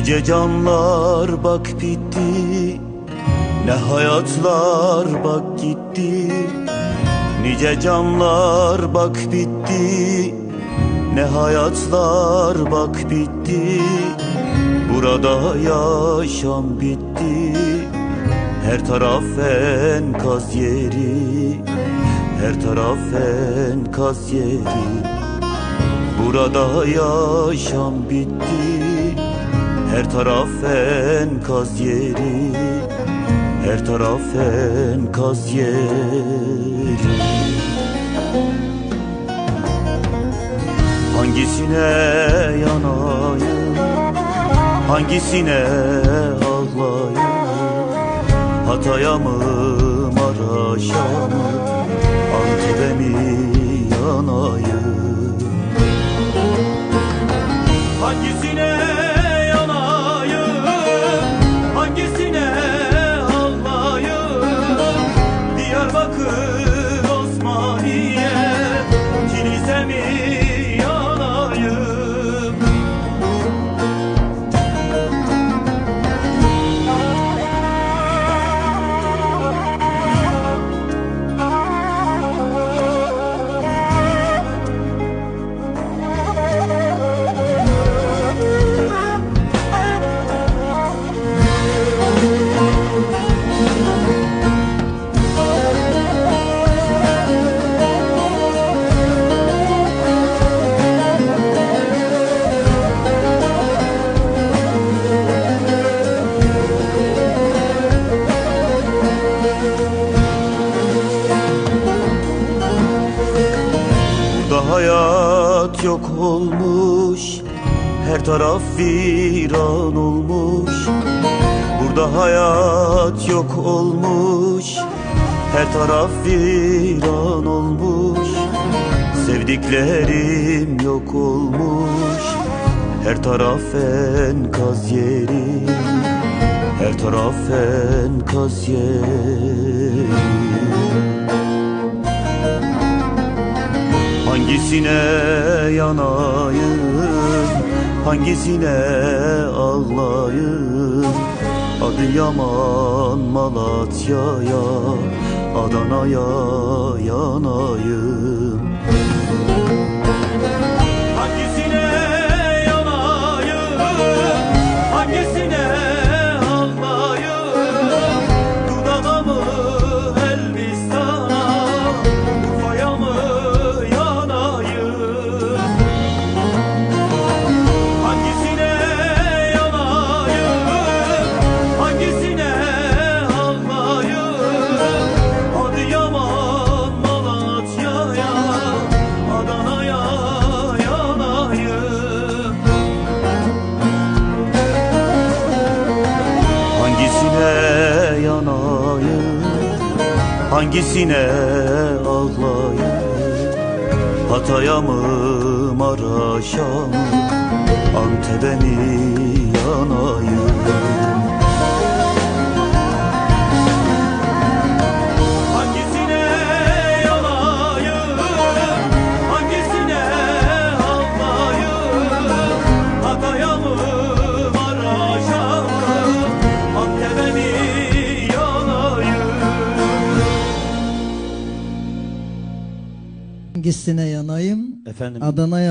Nice canlar bak bitti, ne hayatlar bak gitti. Nice canlar bak bitti, ne hayatlar bak bitti. Burada yaşam bitti, her taraf enkaz yeri, her taraf enkaz yeri. Burada yaşam bitti, her taraf enkaz yeri, her taraf enkaz yeri. Hangisine yanayım, hangisine ağlayım? Hatay'a mı, Maraş'a mı, Antep'e mi yanayım? Hangisine yanayım, hangisine ağlayım? Diyarbakır, Osmaniye, Kilis'e mi yanayım? Hayat yok olmuş, her taraf viran olmuş. Burada hayat yok olmuş, her taraf viran olmuş. Sevdiklerim yok olmuş, her taraf enkaz yeri, her taraf enkaz yeri. Hangisine yanayım, hangisine ağlayım? Adıyaman, Malatya'ya, Adana'ya yanayım. Hangisine yanayım, hangisine ağlayım? Dudağ'a mı, Elbistan'a, Urfa'ya mı? Hangisine yanayım, hangisine ağlayım? Hatay'a mı, Maraş'a mı, Antep'e mi yanayım? Hangisine yanayım? Efendim? Adana'ya